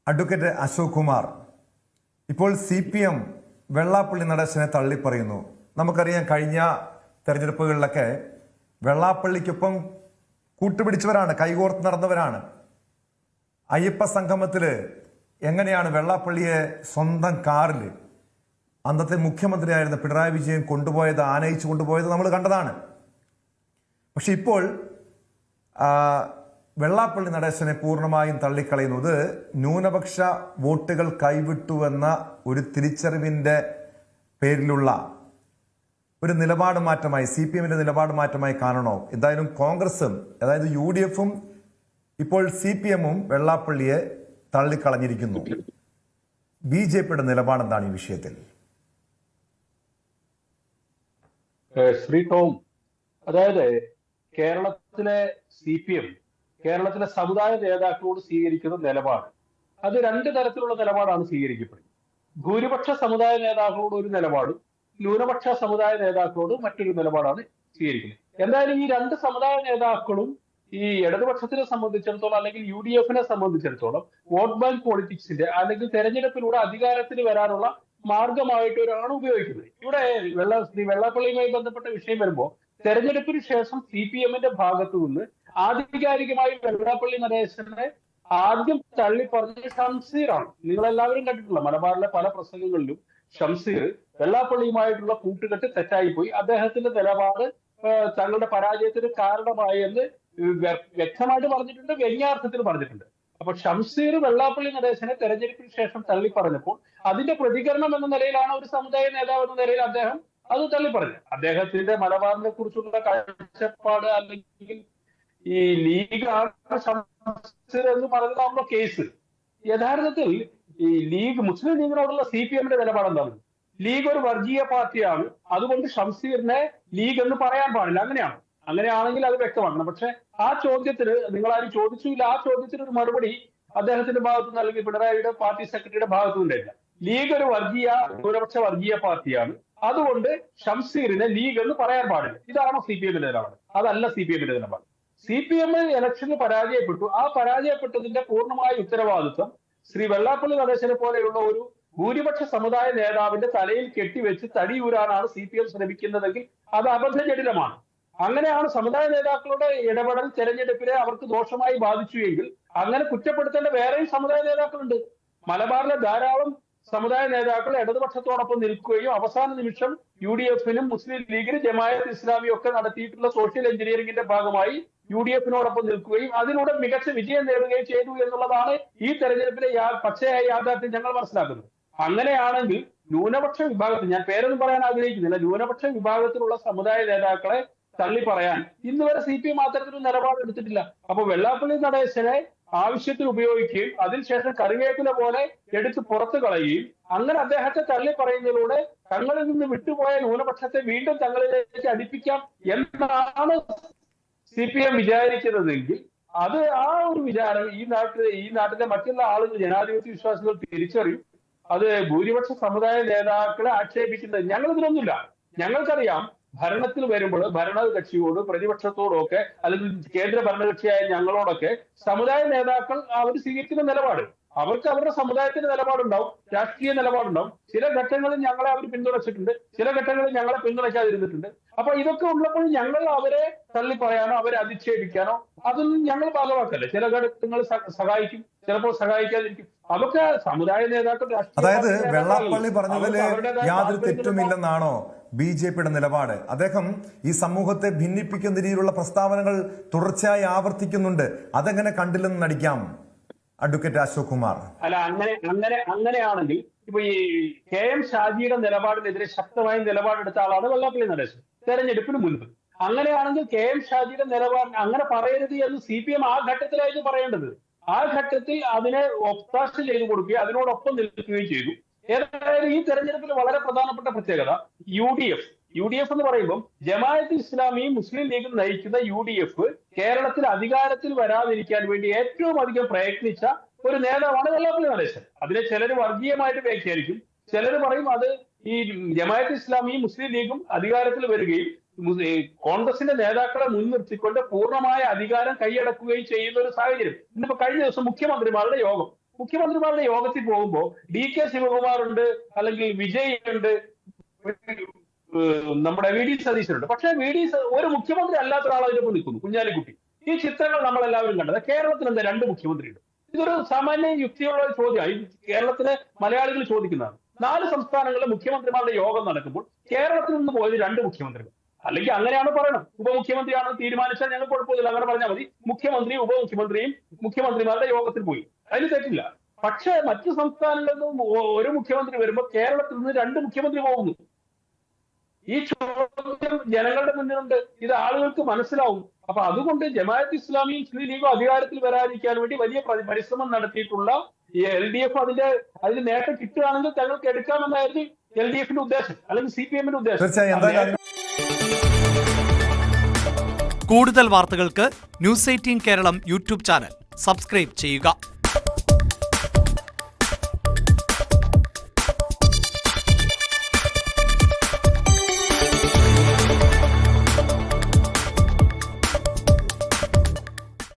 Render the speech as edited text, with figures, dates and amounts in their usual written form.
Advocate Ashok Kumar, ഇപ്പോൾ CPM Vellappally നടേശനെ തള്ളിപ്പറയുന്നു. നമുക്കറിയാം, കഴിഞ്ഞ തെരഞ്ഞെടുപ്പുകളിലൊക്കെ വെള്ളാപ്പള്ളിക്കൊപ്പം കൂട്ടുപിടിച്ചവരാണ്, കൈകോർത്ത് നടന്നവരാണ്. അയ്യപ്പ സംഗമത്തിൽ എങ്ങനെയാണ് വെള്ളാപ്പള്ളിയെ സ്വന്തം കാറിൽ അന്നത്തെ മുഖ്യമന്ത്രിയായിരുന്ന പിണറായി വിജയൻ കൊണ്ടുപോയത്, ആനയിച്ചു കൊണ്ടുപോയത് നമ്മൾ കണ്ടതാണ്. പക്ഷെ ഇപ്പോൾ വെള്ളാപ്പള്ളി നടേശനെ പൂർണ്ണമായും തള്ളിക്കളയുന്നത് ന്യൂനപക്ഷ വോട്ടുകൾ കൈവിട്ടുവെന്ന ഒരു തിരിച്ചറിവിൻ്റെ പേരിലുള്ള ഒരു നിലപാട് മാറ്റമായി, CPMന്റെ നിലപാട് മാറ്റമായി കാണണോ? എന്തായാലും കോൺഗ്രസും, അതായത് UDFും ഇപ്പോൾ CPMും വെള്ളാപ്പള്ളിയെ തള്ളിക്കളഞ്ഞിരിക്കുന്നു. BJPയുടെ നിലപാട് എന്താണ് ഈ വിഷയത്തിൽ? ശ്രീ ടോം, അതായത് കേരളത്തിലെ CPM കേരളത്തിലെ സമുദായ നേതാക്കളോട് സ്വീകരിക്കുന്ന നിലപാട്, അത് രണ്ട് തരത്തിലുള്ള നിലപാടാണ് സ്വീകരിക്കപ്പെടുന്നത്. ഭൂരിപക്ഷ സമുദായ നേതാക്കളോട് ഒരു നിലപാടും ന്യൂനപക്ഷ സമുദായ നേതാക്കളോട് മറ്റൊരു നിലപാടാണ് സ്വീകരിക്കുന്നത്. എന്തായാലും ഈ രണ്ട് സമുദായ നേതാക്കളും ഈ ഇടതുപക്ഷത്തിനെ സംബന്ധിച്ചിടത്തോളം അല്ലെങ്കിൽ UDFനെ സംബന്ധിച്ചിടത്തോളം വോട്ട് ബാങ്ക് പോളിറ്റിക്സിന്റെ അല്ലെങ്കിൽ തെരഞ്ഞെടുപ്പിലൂടെ അധികാരത്തിൽ വരാനുള്ള മാർഗമായിട്ടാണ് ഉപയോഗിക്കുന്നത്. ഇവിടെ വെള്ളാപ്പള്ളിയുമായി ബന്ധപ്പെട്ട വിഷയം വരുമ്പോൾ തെരഞ്ഞെടുപ്പിന് ശേഷം CPMന്റെ ഭാഗത്തു നിന്ന് ആധികാരികമായി വെള്ളാപ്പള്ളി നടേശനെ ആദ്യം തള്ളിപ്പറഞ്ഞ ഷംസീറാണ്. നിങ്ങളെല്ലാവരും കണ്ടിട്ടുള്ള മലബാറിലെ പല പ്രസംഗങ്ങളിലും ഷംസീർ വെള്ളാപ്പള്ളിയുമായിട്ടുള്ള കൂട്ടുകെട്ട് തെറ്റായിപ്പോയി, അദ്ദേഹത്തിന്റെ നിലപാട് തങ്ങളുടെ പരാജയത്തിന് കാരണമായി എന്ന് വ്യക്തമായിട്ട് പറഞ്ഞിട്ടുണ്ട്, വ്യംഗ്യാർത്ഥത്തിൽ പറഞ്ഞിട്ടുണ്ട്. അപ്പൊ ഷംസീർ വെള്ളാപ്പള്ളി നടേശനെ തെരഞ്ഞെടുപ്പിന് ശേഷം തള്ളിപ്പറഞ്ഞപ്പോൾ അതിന്റെ പ്രതികരണം എന്ന നിലയിലാണ് ഒരു സമുദായ നേതാവ് എന്ന നിലയിൽ അദ്ദേഹം അത് തള്ളിപ്പറഞ്ഞു. അദ്ദേഹത്തിന്റെ മലബാറിനെ കുറിച്ചുള്ള കാഴ്ചപ്പാട് അല്ലെങ്കിൽ ഈ ലീഗാണ് ഷംസീർ എന്ന് പറഞ്ഞതാണല്ലോ കേസ്. യഥാർത്ഥത്തിൽ ഈ മുസ്ലിം ലീഗിനോടുള്ള CPMന്റെ നിലപാട് എന്താണ്? ലീഗ് ഒരു വർഗീയ പാർട്ടിയാണ്, അതുകൊണ്ട് ഷംസീറിനെ ലീഗ് എന്ന് പറയാൻ പാടില്ല. അങ്ങനെയാണെങ്കിൽ അത് വ്യക്തമാണ്. പക്ഷെ ആ ചോദ്യത്തിന് നിങ്ങളാരും ചോദിച്ചില്ല. ആ ചോദ്യത്തിന് ഒരു മറുപടി അദ്ദേഹത്തിന്റെ ഭാഗത്തുനിന്ന് അല്ലെങ്കിൽ പിണറായിയുടെ പാർട്ടി സെക്രട്ടറിയുടെ ഭാഗത്തുനിന്നില്ല. ലീഗ് ഒരു ന്യൂനപക്ഷ വർഗീയ പാർട്ടിയാണ്, അതുകൊണ്ട് ഷംസീറിനെ ലീഗ് എന്ന് പറയാൻ പാടില്ല. ഇതാണോ CPMന്റെ നിലപാട്? അതല്ല CPMന്റെ നിലപാട്. CPM ഇലക്ഷന് പരാജയപ്പെട്ടു. ആ പരാജയപ്പെട്ടതിന്റെ പൂർണ്ണമായ ഉത്തരവാദിത്വം ശ്രീ വെള്ളാപ്പള്ളി നടേശനെ പോലെയുള്ള ഒരു ഭൂരിപക്ഷ സമുദായ നേതാവിന്റെ തലയിൽ കെട്ടിവെച്ച് തടിയൂരാനാണ് CPM ശ്രമിക്കുന്നതെങ്കിൽ അത് അബദ്ധജടിലമാണ്. അങ്ങനെയാണ് സമുദായ നേതാക്കളുടെ ഇടപെടൽ തെരഞ്ഞെടുപ്പിനെ അവർക്ക് ദോഷമായി ബാധിച്ചു എങ്കിൽ അങ്ങനെ കുറ്റപ്പെടുത്തേണ്ട വേറെയും സമുദായ നേതാക്കളുണ്ട്. മലബാറിലെ ധാരാളം സമുദായ നേതാക്കൾ ഇടതുപക്ഷത്തോടൊപ്പം നിൽക്കുകയും അവസാന നിമിഷം UDFനും മുസ്ലിം ലീഗിനും ജമാഅത്ത് ഇസ്ലാമിയും ഒക്കെ നടത്തിയിട്ടുള്ള സോഷ്യൽ എഞ്ചിനീയറിംഗിന്റെ ഭാഗമായി UDFനോടൊപ്പം നിൽക്കുകയും അതിലൂടെ മികച്ച വിജയം നേടുകയും ചെയ്തു എന്നുള്ളതാണ് ഈ തെരഞ്ഞെടുപ്പിലെ പച്ചയായ യാഥാർത്ഥ്യം ഞങ്ങൾ മനസ്സിലാക്കുന്നത്. അങ്ങനെയാണെങ്കിൽ ന്യൂനപക്ഷ വിഭാഗത്തിൽ, ഞാൻ പേരൊന്നും പറയാൻ ആഗ്രഹിക്കുന്നില്ല, ന്യൂനപക്ഷ വിഭാഗത്തിലുള്ള സമുദായ നേതാക്കളെ തള്ളി പറയാൻ ഇന്ന് വരെ CPM അത്തരത്തിലൊരു നിലപാട് എടുത്തിട്ടില്ല. അപ്പൊ വെള്ളാപ്പള്ളി നടേശനെ ആവശ്യത്തിന് ഉപയോഗിക്കുകയും അതിനുശേഷം കറിവേപ്പില പോലെ എടുത്ത് പുറത്തു കളയുകയും അങ്ങനെ അദ്ദേഹത്തെ തള്ളി പറയുന്നതിലൂടെ തങ്ങളിൽ നിന്ന് വിട്ടുപോയ ന്യൂനപക്ഷത്തെ വീണ്ടും തങ്ങളിലേക്ക് അടുപ്പിക്കാം എന്നാണ് CPM വിചാരിക്കുന്നതെങ്കിൽ അത് ആ ഒരു വിചാരം ഈ നാട്ടിലെ മറ്റുള്ള ആളുകൾ, ജനാധിപത്യ വിശ്വാസികൾ തിരിച്ചറിയും. അത് ഭൂരിപക്ഷ സമുദായ നേതാക്കളെ ആക്ഷേപിക്കുന്നത് ഞങ്ങളിതിനൊന്നുമില്ല. ഞങ്ങൾക്കറിയാം ഭരണത്തിൽ വരുമ്പോൾ ഭരണകക്ഷിയോട് പ്രതിപക്ഷത്തോടൊക്കെ അല്ലെങ്കിൽ കേന്ദ്ര ഭരണകക്ഷിയായ ഞങ്ങളോടൊക്കെ സമുദായ നേതാക്കൾ അവർ സ്വീകരിക്കുന്ന നിലപാട്, അവർക്ക് അവരുടെ സമുദായത്തിന്റെ നിലപാടുണ്ടാവും, രാഷ്ട്രീയ നിലപാടുണ്ടാവും. ചില ഘട്ടങ്ങളിൽ ഞങ്ങളെ അവർ പിന്തുണച്ചിട്ടുണ്ട്, ചില ഘട്ടങ്ങളിൽ ഞങ്ങളെ പിന്തുണയ്ക്കാതിരുന്നിട്ടുണ്ട്. അപ്പൊ ഇതൊക്കെ ഉള്ളപ്പോൾ ഞങ്ങൾ അവരെ തള്ളി പറയാനോ അവരെ അധിക്ഷേപിക്കാനോ അതൊന്നും ഞങ്ങൾ ഭാഗമാക്കല്ലേ. ചില ഘട്ടങ്ങൾ സഹായിക്കും, ചിലപ്പോൾ സഹായിക്കാതിരിക്കും. അതൊക്കെ സമുദായ നേതാക്കൾ, അതായത് വെള്ളാപ്പള്ളി പറഞ്ഞതിൽ യാതൊരു തെറ്റുമില്ലെന്നാണോ BJPയുടെ നിലപാട്? അദ്ദേഹം ഈ സമൂഹത്തെ ഭിന്നിപ്പിക്കുന്ന രീതിയിലുള്ള പ്രസ്താവനകൾ തുടർച്ചയായി ആവർത്തിക്കുന്നുണ്ട്. അതെങ്ങനെ കണ്ടില്ലെന്ന് നടിക്കാം അഡ്വക്കേറ്റ് അശോക് കുമാർ? അല്ല, അങ്ങനെയാണെങ്കിൽ ഇപ്പൊ ഈ KM ഷാജിയുടെ നിലപാടിനെതിരെ ശക്തമായ നിലപാടെടുത്ത ആളാണ് വെള്ളാപ്പള്ളി നടേശൻ തെരഞ്ഞെടുപ്പിന് മുൻപ്. അങ്ങനെയാണെങ്കിൽ KM ഷാജിയുടെ നിലപാട് അങ്ങനെ പറയരുത് എന്ന് CPM ആ ഘട്ടത്തിലായിരുന്നു പറയേണ്ടത്. ആ ഘട്ടത്തിൽ അതിനെ ഒത്താശ ചെയ്തു കൊടുക്കുകയും അതിനോടൊപ്പം നിൽക്കുകയും ചെയ്തു. ഏതായാലും ഈ തെരഞ്ഞെടുപ്പിൽ വളരെ പ്രധാനപ്പെട്ട പ്രത്യേകത UDF എന്ന് പറയുമ്പോൾ ജമാഅത്ത് ഇസ്ലാമിയും മുസ്ലിം ലീഗും നയിക്കുന്ന UDF കേരളത്തിൽ അധികാരത്തിൽ വരാതിരിക്കാൻ വേണ്ടി ഏറ്റവും അധികം പ്രയത്നിച്ച ഒരു നേതാവാണ് വെള്ളാപ്പള്ളി നടേശൻ. അതിനെ ചിലർ വർഗീയമായിട്ട് വ്യാഖ്യാനിക്കും, ചിലർ പറയും അത് ഈ ജമാഅത്ത് ഇസ്ലാമിയും മുസ്ലിം ലീഗും അധികാരത്തിൽ വരികയും കോൺഗ്രസിന്റെ നേതാക്കളെ മുൻനിർത്തിക്കൊണ്ട് പൂർണ്ണമായ അധികാരം കൈയടക്കുകയും ചെയ്യുന്ന ഒരു സാഹചര്യം. ഇന്നിപ്പോ കഴിഞ്ഞ ദിവസം മുഖ്യമന്ത്രിമാരുടെ യോഗം, മുഖ്യമന്ത്രിമാരുടെ യോഗത്തിൽ പോകുമ്പോൾ DK ശിവകുമാർ ഉണ്ട്, അല്ലെങ്കിൽ വിജയ് ഉണ്ട്, നമ്മുടെ VD സതീശനുണ്ട്. പക്ഷേ ഒരു മുഖ്യമന്ത്രി അല്ലാത്ത ഒരാൾ അതിനൊപ്പം നിൽക്കുന്നു, കുഞ്ഞാലിക്കുട്ടി. ഈ ചിത്രങ്ങൾ നമ്മളെല്ലാവരും കണ്ടത്. കേരളത്തിൽ എന്താ 2 മുഖ്യമന്ത്രിയുണ്ട്? ഇതൊരു സാമാന്യ യുക്തിയുള്ള ഒരു ചോദ്യമാണ്. കേരളത്തിലെ മലയാളികൾ ചോദിക്കുന്നതാണ്. 4 സംസ്ഥാനങ്ങളിലെ മുഖ്യമന്ത്രിമാരുടെ യോഗം നടക്കുമ്പോൾ കേരളത്തിൽ നിന്ന് പോയത് 2 മുഖ്യമന്ത്രികൾ. അല്ലെങ്കിൽ അങ്ങനെയാണ് പറയണം. ഉപമുഖ്യമന്ത്രിയാണെന്ന് തീരുമാനിച്ചാൽ ഞങ്ങൾ കുഴപ്പമില്ല, അങ്ങനെ പറഞ്ഞാൽ മതി. മുഖ്യമന്ത്രിയും ഉപമുഖ്യമന്ത്രിയും മുഖ്യമന്ത്രിമാരുടെ യോഗത്തിൽ പോയി, അതിന് തെറ്റില്ല. പക്ഷേ മറ്റു സംസ്ഥാനങ്ങളിൽ നിന്നും ഒരു മുഖ്യമന്ത്രി വരുമ്പോൾ കേരളത്തിൽ നിന്ന് 2 മുഖ്യമന്ത്രി പോകുന്നു. ഈ ചോദ്യം ജനങ്ങളുടെ മുന്നിലുണ്ട്. ഇത് ആളുകൾക്ക് മനസ്സിലാവും. അപ്പൊ അതുകൊണ്ട് ജമാഅത്ത് ഇസ്ലാമിയും മുസ്ലിം ലീഗും അധികാരത്തിൽ വരാതിരിക്കാൻ വേണ്ടി വലിയ പരിശ്രമം നടത്തിയിട്ടുള്ള ഈ LDF അതിന് നേട്ടം കിട്ടുകയാണെങ്കിൽ തങ്ങൾക്ക് എടുക്കാമെന്നായിരുന്നു LDFന്റെ ഉദ്ദേശം, അല്ലെങ്കിൽ CPMന്റെ ഉദ്ദേശം. തീർച്ചയായും കൂടുതൽ വാർത്തകൾക്ക് News 18 Keralam YouTube channel subscribe ചെയ്യുക.